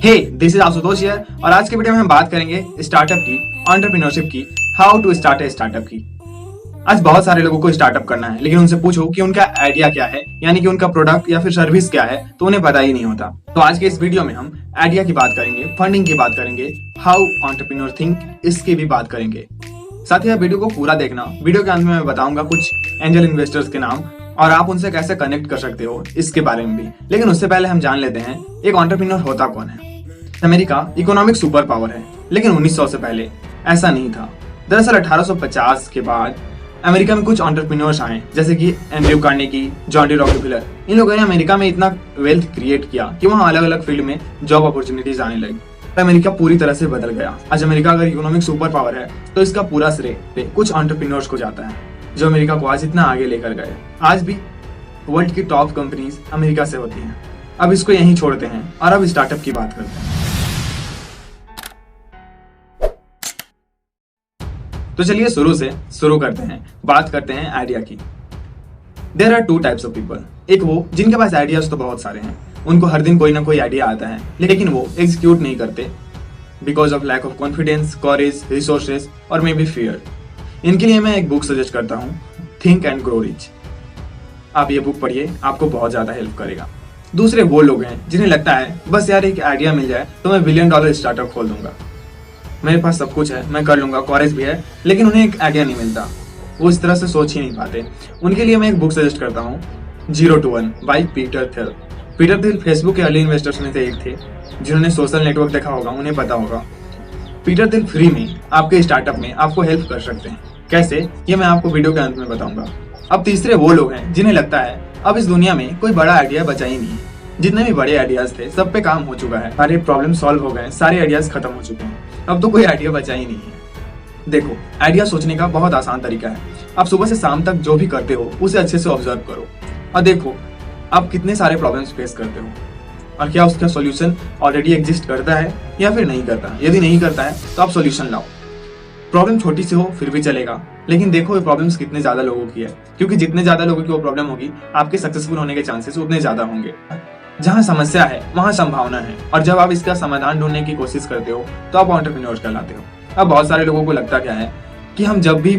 Hey, this is Ashutosh here और आज के वीडियो में हम बात करेंगे स्टार्टअप की, एंटरप्रेन्योरशिप की, how to start a startup की। आज बहुत सारे लोगों को स्टार्टअप करना है, लेकिन उनसे पूछो कि उनका आइडिया क्या है, यानी कि उनका प्रोडक्ट या फिर सर्विस क्या है, तो उन्हें पता ही नहीं होता। तो आज के इस वीडियो में हम आइडिया की बात करेंगे, फंडिंग की बात करेंगे, हाउ एंटरप्रेन्योर थिंक, इसकी भी बात करेंगे। साथ ही आप वीडियो को पूरा देखना। वीडियो के अंत में मैं बताऊंगा कुछ एंजल इन्वेस्टर्स के नाम और आप उनसे कैसे कनेक्ट कर सकते हो, इसके बारे में भी। लेकिन उससे पहले हम जान लेते हैं एक एंटरप्रेन्योर होता कौन है। अमेरिका इकोनॉमिक सुपर पावर है, लेकिन 1900 से पहले ऐसा नहीं था। दरअसल 1850 के बाद अमेरिका में कुछ एंटरप्रेन्योर्स आए, जैसे कि Andrew Carnegie, John D Rockefeller. इन लोगों ने अमेरिका में इतना वेल्थ क्रिएट किया कि वहाँ अलग अलग फील्ड में जॉब अपॉर्चुनिटीज आने लगी। तो अमेरिका पूरी तरह से बदल गया। आज अमेरिका अगर इकोनॉमिक सुपर पावर है तो इसका पूरा श्रेय कुछ एंटरप्रेन्योर्स को जाता है, जो अमेरिका को आज इतना आगे लेकर गए। आज भी वर्ल्ड की टॉप कंपनीज अमेरिका से होती हैं। अब इसको यहीं छोड़ते हैं और अब स्टार्टअप की बात करते हैं। तो चलिए शुरू करते हैं। बात करते हैं आइडिया की। There are two types of people. एक वो जिनके पास आइडियाज तो बहुत सारे हैं, उनको हर दिन कोई ना कोई आइडिया आता है, लेकिन वो एग्जीक्यूट नहीं करते because of lack of confidence, courage, resources और मे बी फियर। इनके लिए मैं एक बुक सजेस्ट करता हूँ, थिंक एंड ग्रो रिच। आप ये बुक पढ़िए, आपको बहुत ज्यादा हेल्प करेगा। दूसरे वो लोग हैं जिन्हें लगता है बस यार एक आइडिया मिल जाए तो मैं $1 बिलियन स्टार्टअप खोल दूंगा, मेरे पास सब कुछ है, मैं कर लूंगा, कॉलेज भी है, लेकिन उन्हें एक आइडिया नहीं मिलता। वो इस तरह से सोच ही नहीं पाते। उनके लिए मैं एक बुक सजेस्ट करता हूँ, 0 to 1 by Peter Thiel. Peter Thiel Facebook के अर्ली इन्वेस्टर्स में से एक थे। जिन्होंने सोशल नेटवर्क देखा होगा उन्हें पता होगा। पीटर थिल फ्री में आपके स्टार्टअप में आपको हेल्प कर सकते हैं। कैसे, ये मैं आपको वीडियो के अंत में बताऊंगा। अब तीसरे वो लोग हैं जिन्हें लगता है अब इस दुनिया में कोई बड़ा आइडिया बचा ही नहीं है। जितने भी बड़े आइडियाज थे सब पे काम हो चुका है, सारे प्रॉब्लम सॉल्व हो गए, सारे आइडियाज खत्म हो चुके हैं, अब तो कोई आइडिया बचा ही नहीं है। देखो, आइडिया सोचने का बहुत आसान तरीका है। आप सुबह से शाम तक जो भी करते हो उसे अच्छे से ऑब्जर्व करो और देखो आप कितने सारे प्रॉब्लम्स फेस करते हो और क्या उसका सॉल्यूशन ऑलरेडी एग्जिस्ट करता है या फिर नहीं करता। यदि नहीं करता है तो आप सॉल्यूशन लाओ। प्रॉब्लम छोटी सी हो फिर भी चलेगा, लेकिन देखो ये प्रॉब्लम्स कितने ज्यादा लोगों की है, क्योंकि जितने ज्यादा लोगों की वो प्रॉब्लम होगी आपके सक्सेसफुल होने के चांसेस उतने ज्यादा होंगे। जहाँ समस्या है वहाँ संभावना है, और जब आप इसका समाधान ढूंढने की कोशिश करते हो तो आप एंटरप्रेन्योर कहलाते हो। अब बहुत सारे लोगों को लगता क्या है कि हम जब भी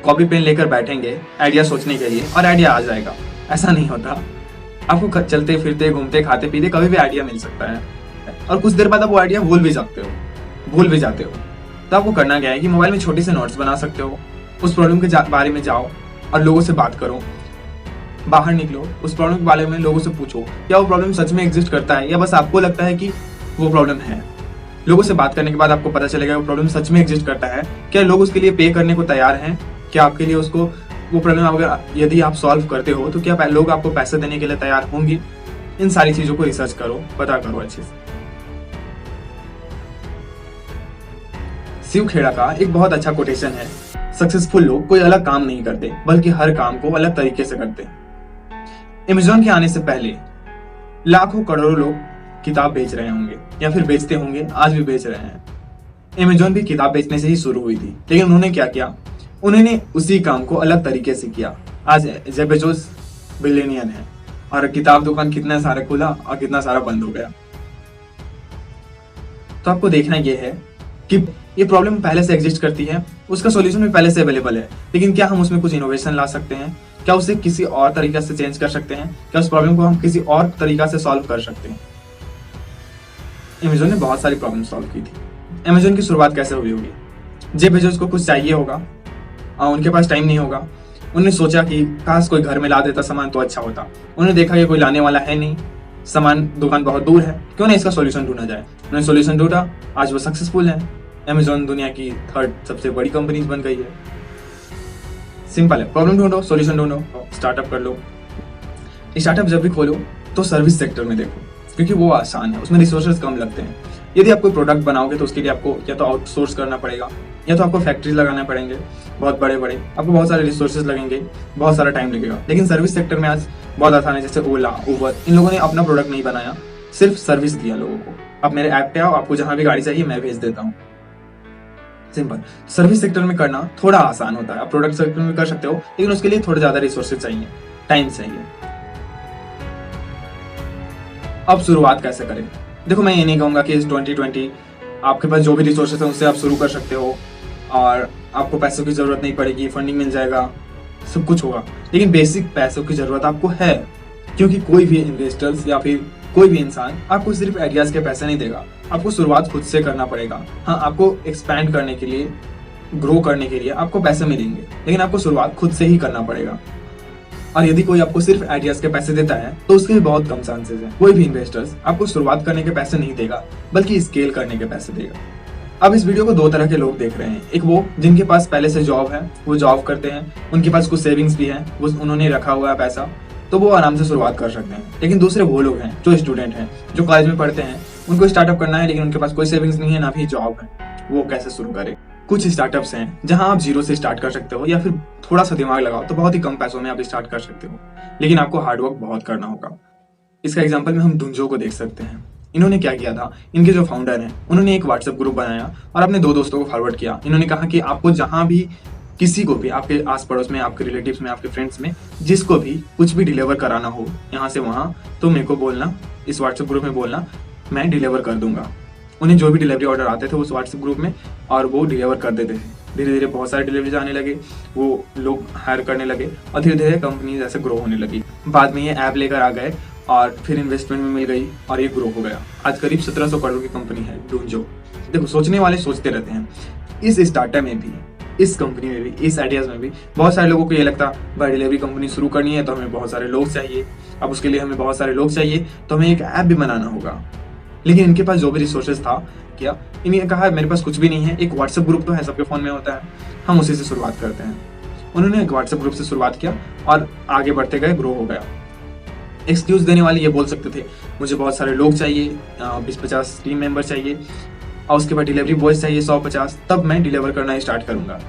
कॉपी पेन लेकर बैठेंगे आइडिया सोचने के लिए और आइडिया आ जाएगा। ऐसा नहीं होता। आपको चलते फिरते घूमते खाते पीते कभी भी आइडिया मिल सकता है और कुछ देर बाद आप वो आइडिया भूल भी जाते हो। तो आपको करना क्या है कि मोबाइल में छोटी से नोट्स बना सकते हो, उस प्रॉब्लम के बारे में जाओ और लोगों से बात करो, बाहर निकलो, उस प्रॉब्लम के बारे में लोगों से पूछो क्या वो प्रॉब्लम सच में एग्जिस्ट करता है या बस आपको लगता है कि वो प्रॉब्लम है। लोगों से बात करने के बाद आपको पता चलेगा वो प्रॉब्लम सच में एग्जिस्ट करता है, क्या लोग उसके लिए पे करने को तैयार हैं, क्या आपके लिए उसको वो प्रॉब्लम अगर यदि आप सॉल्व करते हो तो क्या लोग आपको पैसे देने के लिए तैयार होंगे। इन सारी चीजों को रिसर्च करो, पता करो अच्छे से। शिव खेड़ा का एक बहुत अच्छा कोटेशन है, सक्सेसफुल लोग कोई अलग काम नहीं करते बल्कि हर काम को अलग तरीके से करते हैं। अमेज़न के आने से पहले लाखों करोड़ों लोग किताब बेच रहे होंगे या फिर बेचते होंगे, आज भी बेच रहे हैं। अमेज़न भी किताब बेचने से ही शुरू हुई थी, लेकिन उन्होंने क्या किया, उन्होंने उसी काम को अलग तरीके से किया। आज जेफ बेजोस बिलियनियर है और किताब दुकान कितना सारा खुला और कितना सारा बंद हो गया। तो आपको देखना यह है कि ये प्रॉब्लम पहले से एग्जिस्ट करती है, उसका सॉल्यूशन भी पहले से अवेलेबल है, लेकिन क्या हम उसमें कुछ इनोवेशन ला सकते हैं, क्या उसे किसी और तरीका से चेंज कर सकते हैं, क्या उस प्रॉब्लम को हम किसी और तरीका से सॉल्व कर सकते हैं। अमेज़न ने बहुत सारी प्रॉब्लम सॉल्व की थी। अमेज़न की शुरुआत कैसे हुई होगी, जेफ बेजोस को कुछ चाहिए होगा और उनके पास टाइम नहीं होगा। उन्होंने सोचा कि काश कोई घर में ला देता सामान तो अच्छा होता। उन्होंने देखा कि कोई लाने वाला है नहीं, सामान दुकान बहुत दूर है, क्यों ना इसका सॉल्यूशन ढूंढा जाए। उन्होंने सॉल्यूशन ढूंढा, आज वो सक्सेसफुल है। अमेज़न दुनिया की 3rd सबसे बड़ी कंपनी बन गई है। सिंपल है, प्रॉब्लम ढूंढो, सॉल्यूशन ढूंढो, स्टार्टअप कर लो। स्टार्टअप जब भी खोलो तो सर्विस सेक्टर में देखो, क्योंकि वो आसान है, उसमें रिसोर्सेज कम लगते हैं। यदि आप कोई प्रोडक्ट बनाओगे तो उसके लिए आपको या तो आउटसोर्स करना पड़ेगा या तो आपको फैक्ट्रीज लगाने पड़ेंगे बहुत बड़े, आपको बहुत सारे रिसोर्सेज लगेंगे, बहुत सारा टाइम लगेगा। लेकिन सर्विस सेक्टर में आज बहुत आसान है, जैसे ओला, उबर, इन लोगों ने अपना प्रोडक्ट नहीं बनाया, सिर्फ सर्विस दिया लोगों को। आप मेरे ऐप पे आओ, आपको जहां भी गाड़ी चाहिए मैं भेज देता हूँ। सिंपल। सर्विस सेक्टर में करना थोड़ा आसान होता है, आप प्रोडक्ट सेक्टर में कर सकते हो, लेकिन उसके लिए थोड़ा ज्यादा रिसोर्सेज चाहिए, टाइम चाहिए। अब शुरुआत कैसे करें? देखो मैं ये नहीं कहूँगा कि इस 2020 आपके पास जो भी रिसोर्सेस हैं उससे आप शुरू कर सकते हो और आपको पैसों की ज़रूरत नहीं पड़ेगी, फंडिंग मिल जाएगा, सब कुछ होगा। लेकिन बेसिक पैसों की ज़रूरत आपको है, क्योंकि कोई भी इन्वेस्टर्स या फिर कोई भी इंसान आपको सिर्फ आइडियाज़ के पैसे नहीं देगा। आपको शुरुआत खुद से करना पड़ेगा। हाँ, आपको एक्सपैंड करने के लिए, ग्रो करने के लिए आपको पैसे मिलेंगे, लेकिन आपको शुरुआत खुद से ही करना पड़ेगा। और यदि कोई आपको सिर्फ आइडियाज के पैसे देता है तो उसके भी बहुत कम चांसेस है। कोई भी इन्वेस्टर्स आपको शुरुआत करने के पैसे नहीं देगा, बल्कि स्केल करने के पैसे देगा। अब इस वीडियो को दो तरह के लोग देख रहे हैं। एक वो जिनके पास पहले से जॉब है, वो जॉब करते हैं, उनके पास कुछ सेविंग्स भी है, वो उन्होंने रखा हुआ है पैसा, तो वो आराम से शुरुआत कर सकते हैं। लेकिन दूसरे वो लोग हैं जो स्टूडेंट हैं, जो कॉलेज में पढ़ते हैं, उनको स्टार्टअप करना है लेकिन उनके पास कोई सेविंग्स नहीं है, ना भी जॉब है, वो कैसे शुरू करें। कुछ स्टार्टअप्स हैं जहां आप जीरो से स्टार्ट कर सकते हो, या फिर थोड़ा सा दिमाग लगाओ तो बहुत ही कम पैसों में आप स्टार्ट कर सकते हो, लेकिन आपको हार्डवर्क बहुत करना होगा। इसका एग्जांपल में हम डुंजो को देख सकते हैं। इन्होंने क्या किया था, इनके जो फाउंडर हैं उन्होंने एक व्हाट्सएप ग्रुप बनाया और अपने दो दोस्तों को फॉरवर्ड किया। इन्होंने कहा कि आपको जहां भी, किसी को भी, आपके आस पड़ोस में, आपके रिलेटिव्स में, आपके फ्रेंड्स में, जिसको भी कुछ भी डिलीवर कराना हो यहाँ से वहाँ, तो मेरे को बोलना, इस व्हाट्सएप ग्रुप में बोलना, मैं डिलीवर कर दूंगा। उन्हें जो भी डिलीवरी ऑर्डर आते थे उस व्हाट्सएप ग्रुप में, और वो डिलीवर कर देते थे। धीरे धीरे बहुत सारे डिलीवरीज आने लगे, वो लोग हायर करने लगे और धीरे धीरे कंपनी जैसे ग्रो होने लगी। बाद में ये ऐप लेकर आ गए और फिर इन्वेस्टमेंट में मिल गई और ये ग्रो हो गया। आज करीब 1700 करोड़ की कंपनी है डुंजो। देखो, सोचने वाले सोचते रहते हैं। इस स्टार्टअप में भी, इस कंपनी में भी, इस आइडियाज में भी बहुत सारे लोगों को ये लगता है भाई डिलीवरी कंपनी शुरू करनी है तो हमें बहुत सारे लोग चाहिए। अब उसके लिए हमें बहुत सारे लोग चाहिए तो हमें एक ऐप भी बनाना होगा। लेकिन इनके पास जो भी रिसोर्सेज था, क्या इन्हें कहा मेरे पास कुछ भी नहीं है, एक व्हाट्सएप ग्रुप तो है, सबके फोन में होता है, हम उसी से शुरुआत करते हैं। उन्होंने एक व्हाट्सएप ग्रुप से शुरुआत किया और आगे बढ़ते गए, ग्रो हो गया। एक्सक्यूज देने वाले ये बोल सकते थे मुझे बहुत सारे लोग चाहिए, 20-50 टीम मेंबर चाहिए, और उसके बाद डिलीवरी बॉयज चाहिए 100-50, तब मैं डिलीवर करना स्टार्ट करूंगा।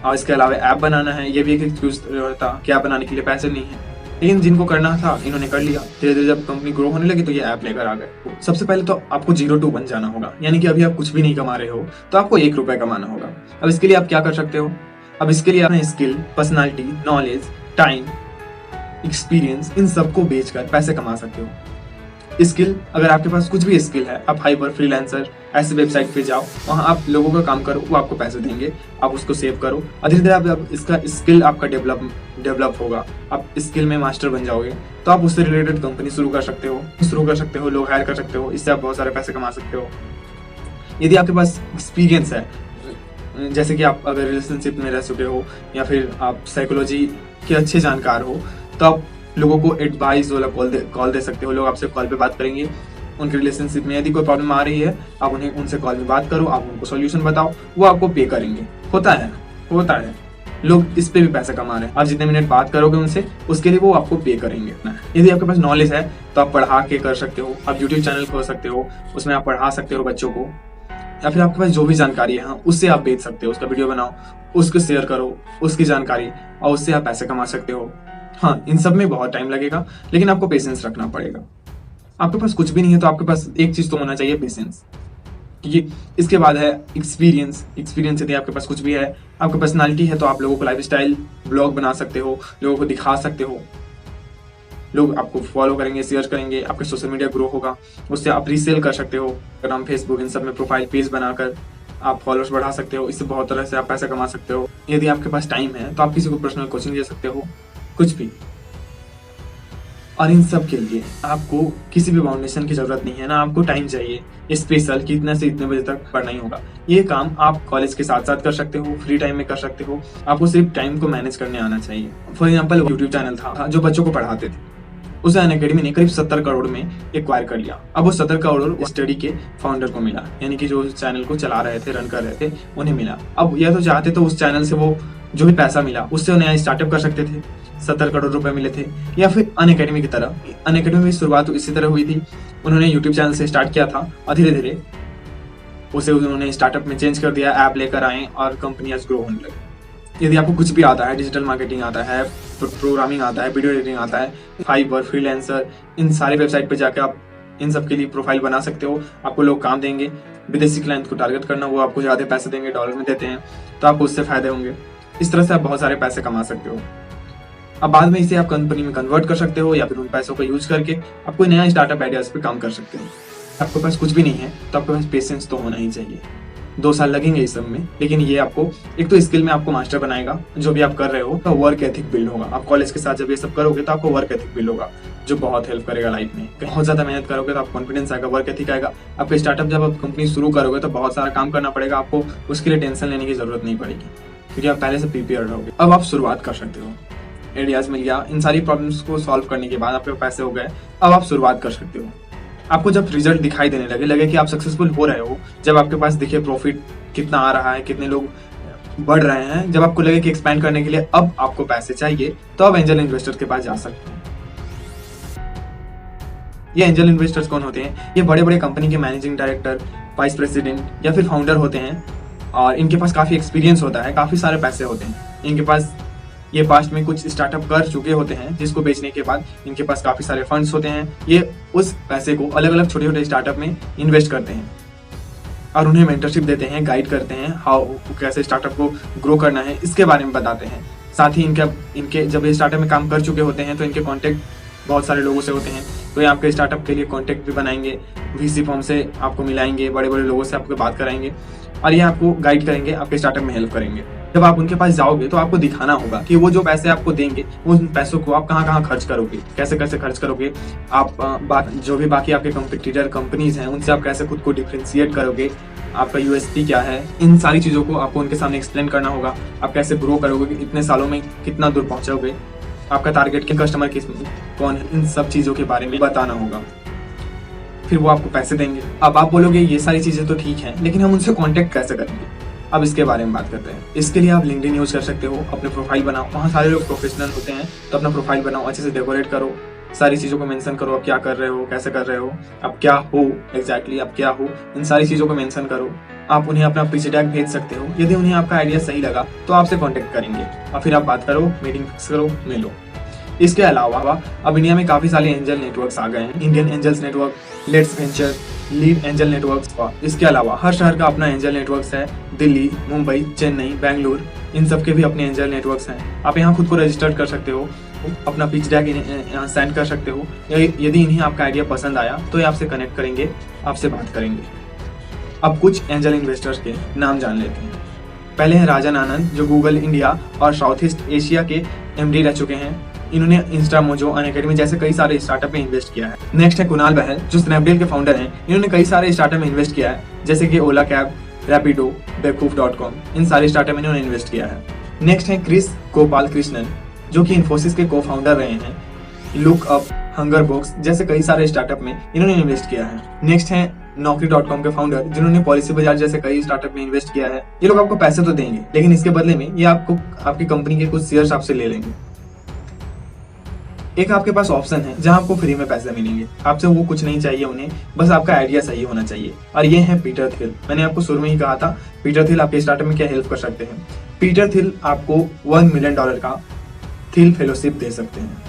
और इसके अलावा ऐप बनाना है, ये भी एक एक्सक्यूज था कि ऐप बनाने के लिए पैसे नहीं है। लेकिन जिनको करना था इन्होंने कर लिया। धीरे धीरे जब कंपनी ग्रो होने लगी तो ये ऐप लेकर आ गए। सबसे पहले तो आपको 0 to 1 जाना होगा, यानी कि अभी आप कुछ भी नहीं कमा रहे हो तो आपको 1 रुपए कमाना होगा। अब इसके लिए आप क्या कर सकते हो? अब इसके लिए अपने skill, personality, knowledge, time, experience, इन सबको बेचकर पैसे कमा सकते हो। स्किल, अगर आपके पास कुछ भी स्किल है, आप हाइपर, फ्रीलांसर, ऐसे वेबसाइट पे जाओ, वहाँ आप लोगों का काम करो, वो आपको पैसे देंगे, आप उसको सेव करो और धीरे धीरे आप इसका स्किल आपका डेवलप होगा, आप स्किल में मास्टर बन जाओगे, तो आप उससे रिलेटेड कंपनी शुरू कर सकते हो, लोग हायर कर सकते हो, इससे आप बहुत सारे पैसे कमा सकते हो। यदि आपके पास एक्सपीरियंस है, जैसे कि आप अगर रिलेशनशिप में रह चुके हो या फिर आप साइकोलॉजी के अच्छे जानकार हो, तो आप लोगों को एडवाइस वाला कॉल दे सकते हो। लोग आपसे कॉल पे बात करेंगे, उनके रिलेशनशिप में यदि कोई प्रॉब्लम आ रही है, आप उन्हें उनसे कॉल में बात करो, आप उनको सॉल्यूशन बताओ, वो आपको पे करेंगे। होता है लोग इस पे भी पैसा कमा रहे हैं। आप जितने मिनट बात करोगे उनसे, उसके लिए वो आपको पे करेंगे। यदि आपके पास नॉलेज है तो आप पढ़ा के कर सकते हो, आप यूट्यूब चैनल खोल सकते हो, उसमें आप पढ़ा सकते हो बच्चों को, या फिर आपके पास जो भी जानकारी है उससे आप बेच सकते हो। उसका वीडियो बनाओ, उसको शेयर करो, उसकी जानकारी, और उससे आप पैसे कमा सकते हो। हाँ, इन सब में बहुत टाइम लगेगा, लेकिन आपको पेशेंस रखना पड़ेगा। आपके पास कुछ भी नहीं है तो आपके पास एक चीज तो होना चाहिए, पेशेंस। क्योंकि इसके बाद है एक्सपीरियंस। यदि आपके पास कुछ भी है, आपकी पर्सनालिटी है, तो आप लोगों को लाइफस्टाइल ब्लॉग बना सकते हो, लोगों को दिखा सकते हो, लोग आपको फॉलो करेंगे, शेयर करेंगे, आपके सोशल मीडिया ग्रो होगा, उससे आप रीसेल कर सकते हो। इंस्टाग्राम, फेसबुक, इन सब में प्रोफाइल पेज बनाकर आप फॉलोअर्स बढ़ा सकते हो। इससे बहुत तरह से आप पैसा कमा सकते हो। यदि आपके पास टाइम है तो आप किसी को पर्सनल कोचिंग दे सकते हो, कुछ भी। और इन सब के लिए आपको किसी भी फाउंडेशन की जरूरत नहीं है ना, आपको टाइम चाहिए स्पेशल कि इतने से इतने बजे तक पढ़ना ही होगा। ये काम आप कॉलेज के साथ साथ कर सकते हो, फ्री टाइम में कर सकते हो, आपको सिर्फ टाइम को मैनेज करने आना चाहिए। फॉर एग्जाम्पल, यूट्यूब चैनल था जो बच्चों को पढ़ाते थे, उसे अनअकैडमी ने करीब 70 करोड़ में एक्वायर कर लिया। अब वो 70 करोड़ स्टडी के फाउंडर को मिला, यानी कि जो चैनल को चला रहे थे, रन कर रहे थे, उन्हें मिला। अब यह तो चाहते तो उस चैनल से वो जो भी पैसा मिला उससे नया स्टार्टअप कर सकते थे, 70 करोड़ रुपए मिले थे। या फिर अनअकैडमी की तरह, अनअकैडमी की शुरुआत इसी तरह हुई थी। उन्होंने यूट्यूब चैनल से स्टार्ट किया था और धीरे धीरे उसे उन्होंने स्टार्टअप में चेंज कर दिया, ऐप लेकर आए और कंपनी आज ग्रो होने लगी। यदि आपको कुछ भी आता है, डिजिटल मार्केटिंग आता है, प्रोग्रामिंग आता है, वीडियो एडिटिंग आता है, फाइवर, फ्रीलांसर, इन सारी वेबसाइट पे जाकर आप इन सब के लिए प्रोफाइल बना सकते हो। आपको लोग काम देंगे, विदेशी क्लाइंट को टारगेट करना, वो आपको ज्यादा पैसे देंगे, डॉलर में देते हैं, तो आपको उससे फायदे होंगे। इस तरह से आप बहुत सारे पैसे कमा सकते हो। अब बाद में इसे आप कंपनी में कन्वर्ट कर सकते हो, या फिर उन पैसों को यूज करके आप कोई नया स्टार्टअप आइडियाज पे काम कर सकते हो। आपके पास कुछ भी नहीं है तो आपके पास पेशेंस तो होना ही चाहिए। 2 साल लगेंगे इस सब में, लेकिन ये आपको एक तो स्किल में आपको मास्टर बनाएगा। जो भी आप कर रहे हो तो वर्क एथिक बिल्ड होगा। आप कॉलेज के साथ जब ये सब करोगे तो आपको वर्क एथिक बिल्ड होगा, जो बहुत हेल्प करेगा लाइफ में। बहुत ज्यादा मेहनत करोगे तो आपको कॉन्फिडेंस आएगा, वर्क एथिक आएगा। आपके स्टार्टअप जब आप कंपनी शुरू करोगे तो बहुत सारा काम करना पड़ेगा आपको, उसके लिए टेंशन लेने की जरूरत नहीं पड़ेगी, क्योंकि आप पहले से प्रिपेयर रहोगे। अब आप शुरुआत कर सकते हो। आइडियाज मिल गया, इन सारी प्रॉब्लम्स को सॉल्व करने के बाद आपके पैसे हो गए, अब आप शुरुआत कर सकते हो। आपको जब रिजल्ट दिखाई देने लगे कि आप सक्सेसफुल हो रहे हो, जब आपके पास दिखे प्रॉफिट कितना आ रहा है, कितने लोग बढ़ रहे हैं, जब आपको लगे कि एक्सपैंड करने के लिए अब आपको पैसे चाहिए, तो आप एंजल इन्वेस्टर के पास जा सकते हो। ये एंजल इन्वेस्टर्स कौन होते हैं? ये बड़े बड़े कंपनी के मैनेजिंग डायरेक्टर, वाइस प्रेसिडेंट या फिर फाउंडर होते हैं, और इनके पास काफी एक्सपीरियंस होता है, काफी सारे पैसे होते हैं। इनके पास ये पास्ट में कुछ स्टार्टअप कर चुके होते हैं, जिसको बेचने के बाद इनके पास काफी सारे फंड्स होते हैं। ये उस पैसे को अलग अलग छोटे छोटे स्टार्टअप में इन्वेस्ट करते हैं और उन्हें मेंटरशिप देते हैं, गाइड करते हैं, हाउ कैसे स्टार्टअप को ग्रो करना है इसके बारे में बताते हैं। साथ ही इनके जब ये स्टार्टअप में काम कर चुके होते हैं तो इनके कॉन्टेक्ट बहुत सारे लोगों से होते हैं, तो ये आपके स्टार्टअप के लिए कॉन्टेक्ट भी बनाएंगे, वीसी फॉर्म से आपको मिलाएंगे, बड़े बड़े लोगों से आपको बात कराएंगे और ये आपको गाइड करेंगे, आपके स्टार्टअप में हेल्प करेंगे। जब आप उनके पास जाओगे तो आपको दिखाना होगा कि वो जो पैसे आपको देंगे उन पैसों को आप कहाँ कहाँ खर्च करोगे, कैसे कैसे खर्च करोगे, आप जो भी बाकी आपके कंपटीटर कंपनीज हैं उनसे आप कैसे खुद को डिफ्रेंशिएट करोगे, आपका यूएसपी क्या है, इन सारी चीजों को आपको उनके सामने एक्सप्लेन करना होगा। आप कैसे ग्रो करोगे, इतने सालों में कितना दूर पहुंचोगे, आपका टारगेट के कस्टमर कौन है, इन सब चीजों के बारे में बताना होगा। फिर वो आपको पैसे देंगे। अब आप बोलोगे ये सारी चीजें तो ठीक है, लेकिन हम उनसे कांटेक्ट कैसे करेंगे? अब इसके बारे में बात करते हैं। इसके लिए आप लिंक्डइन यूज कर सकते हो, अपने प्रोफाइल बनाओ, वहाँ सारे लोग प्रोफेशनल होते हैं, तो अपना प्रोफाइल बनाओ, अच्छे से डेकोरेट करो, सारी चीजों को मेंशन करो, आप क्या कर रहे हो, कैसे कर रहे हो, आप क्या हो एग्जैक्टली, आप क्या हो, इन सारी चीजों को मेंशन करो। आप उन्हें अपना पिच डेक भेज सकते हो। यदि उन्हें आपका आइडिया सही लगा तो आपसे कॉन्टेक्ट करेंगे और फिर आप बात करो, मीटिंग फिक्स करो, मिलो। इसके अलावा अब इंडिया में काफी सारे एंजल नेटवर्क्स आ गए हैं, Indian angels network, LetsVenture, lead angel networks. इसके अलावा हर शहर का अपना एंजल नेटवर्क्स है, दिल्ली, मुंबई, चेन्नई, बेंगलुरु, इन सब के भी अपने एंजल नेटवर्क्स हैं। आप यहाँ खुद को रजिस्टर कर सकते हो, अपना पिच डेक यहाँ सेंड कर सकते हो। यदि इन्हें आपका आइडिया पसंद आया तो ये आपसे कनेक्ट करेंगे, आपसे बात करेंगे। अब कुछ एंजल इन्वेस्टर्स के नाम जान लेते हैं। पहले है राजन आनंद, जो गूगल इंडिया और साउथ ईस्ट एशिया के एमडी रह चुके हैं। इन्होंने इंस्टा, मोजो, अनअकैडमी जैसे कई सारे स्टार्टअप में इन्वेस्ट किया है। नेक्स्ट है कुणाल बहल, जो स्नैपडील के फाउंडर हैं। इन्होंने कई सारे स्टार्टअप में इन्वेस्ट किया है, जैसे कि ओला कैब, रैपिडो, बेवकूफ.com, इन सारे स्टार्टअप में इन्होंने इन्वेस्ट किया है। नेक्स्ट है क्रिस गोपाल कृष्णन, जो कि इन्फोसिस के को फाउंडर रहे हैं। लुक अप, हंगर बॉक्स जैसे कई सारे स्टार्टअप में इन्होंने इन्वेस्ट किया है। नेक्स्ट है नौकरी.com के फाउंडर, जिन्होंने पॉलिसी बाजार जैसे कई स्टार्टअप में इन्वेस्ट किया है। ये लोग आपको पैसे तो देंगे, लेकिन इसके बदले में ये आपको आपकी कंपनी के कुछ शेयर्स आपसे ले लेंगे। एक आपके पास ऑप्शन है जहां आपको फ्री में पैसे मिलेंगे, आपसे वो कुछ नहीं चाहिए, उन्हें बस आपका आइडिया सही होना चाहिए, और ये है पीटर थिल। मैंने आपको शुरू में ही कहा था पीटर थिल आपके स्टार्टअप में क्या हेल्प कर सकते हैं। पीटर थिल आपको $1 मिलियन का थिल फेलोशिप दे सकते हैं,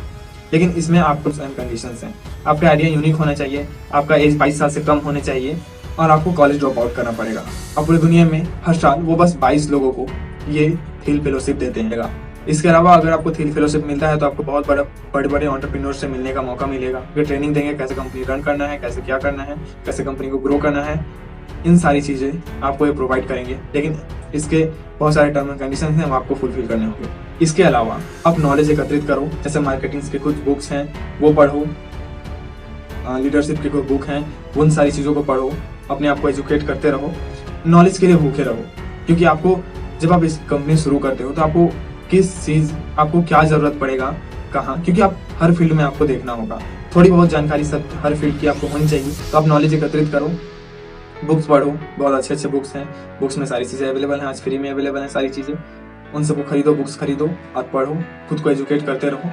लेकिन इसमें आपको कंडीशंस हैं। आपका आइडिया यूनिक होना चाहिए, आपका एज 22 साल से कम होने चाहिए, और आपको कॉलेज ड्रॉप आउट करना पड़ेगा। और पूरी दुनिया में हर साल वो बस 22 लोगों को ये थिल फेलोशिप देते हैं। इसके अलावा अगर आपको थिल फेलोशिप मिलता है तो आपको बहुत बड़े बड़े एंटरप्रेन्योर से मिलने का मौका मिलेगा। वे ट्रेनिंग देंगे, कैसे कंपनी रन करना है, कैसे क्या करना है, कैसे कंपनी को ग्रो करना है, इन सारी चीज़ें आपको ये प्रोवाइड करेंगे। लेकिन इसके बहुत सारे टर्म एंड कंडीशन हैं, वो आपको फुलफिल करने होंगे। इसके अलावा आप नॉलेज एकत्रित करो, जैसे मार्केटिंग के कुछ बुक्स हैं वो पढ़ो, लीडरशिप के कुछ बुक हैं, उन सारी चीज़ों को पढ़ो, अपने आप को एजुकेट करते रहो, नॉलेज के लिए भूखे रहो। क्योंकि आपको जब आप इस कंपनी शुरू करते हो तो आपको किस चीज़, आपको क्या ज़रूरत पड़ेगा, कहाँ, क्योंकि आप हर फील्ड में आपको देखना होगा। थोड़ी बहुत जानकारी सब हर फील्ड की आपको होनी चाहिए। तो आप नॉलेज एकत्रित करो, बुक्स पढ़ो, बहुत अच्छे अच्छे बुक्स हैं, बुक्स में सारी चीज़ें अवेलेबल हैं, आज फ्री में अवेलेबल हैं सारी चीज़ें, उन सबको खरीदो, बुक्स खरीदो और पढ़ो, खुद को एजुकेट करते रहो,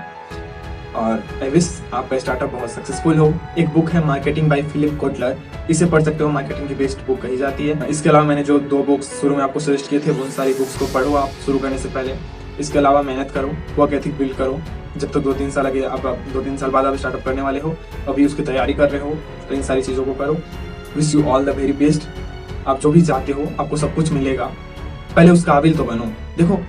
और आई विश आपका स्टार्टअप बहुत सक्सेसफुल हो। एक बुक है मार्केटिंग बाय फिलिप कोटलर, इसे पढ़ सकते हो, मार्केटिंग की बेस्ट बुक कही जाती है। इसके अलावा मैंने जो 2 बुक्स शुरू में आपको सजेस्ट किए थे, वो सारी बुक्स को पढ़ो आप शुरू करने से पहले। इसके अलावा मेहनत करो, वर्क एथिक बिल्ड करो। जब तक 2-3 साल लगे, आप 2-3 साल बाद आप स्टार्टअप करने वाले हो, अभी उसकी तैयारी कर रहे हो, तो इन सारी चीज़ों को करो। Wish you all the very best. आप जो भी चाहते हो आपको सब कुछ मिलेगा, पहले उस काबिल तो बनो। देखो,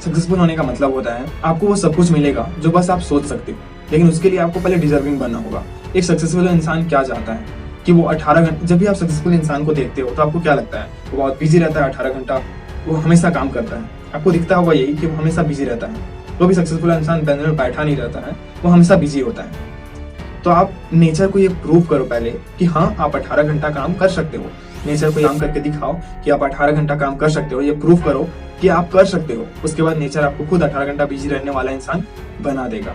सक्सेसफुल होने का मतलब होता है आपको वो सब कुछ मिलेगा जो बस आप सोच सकते हो, लेकिन उसके लिए आपको पहले डिजर्विंग बनना होगा। एक सक्सेसफुल इंसान क्या चाहता है? कि वो 18 घंटे, जब भी आप सक्सेसफुल इंसान को देखते हो तो आपको क्या लगता है? वो बहुत बिजी रहता है 18 घंटा, वो हमेशा काम करता है। आपको दिखता होगा यही कि वो हमेशा बिजी रहता है। तो भी सक्सेसफुल इंसान बंधन में बैठा नहीं रहता है, वो हमेशा बिजी होता है। तो आप नेचर को ये प्रूव करो पहले कि हाँ, आप 18 घंटा काम कर सकते हो। नेचर को काम करके दिखाओ कि आप 18 घंटा काम कर सकते हो, ये प्रूव करो कि आप कर सकते हो। उसके बाद नेचर आपको खुद 18 घंटा बिजी रहने वाला इंसान बना देगा।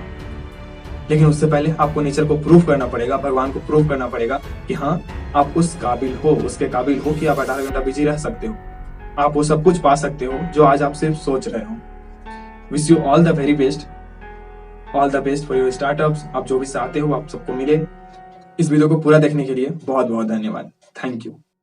लेकिन उससे पहले आपको नेचर को प्रूव करना पड़ेगा, भगवान को प्रूव करना पड़ेगा कि हाँ, आप उस काबिल हो, उसके काबिल हो कि आप 18 घंटा बिजी रह सकते हो। आप वो सब कुछ पा सकते हो जो आज आप सिर्फ सोच रहे हो। Wish you all the very best, all the best for your startups. आप जो भी चाहते हो आप सबको मिले। इस वीडियो को पूरा देखने के लिए बहुत बहुत धन्यवाद। Thank you.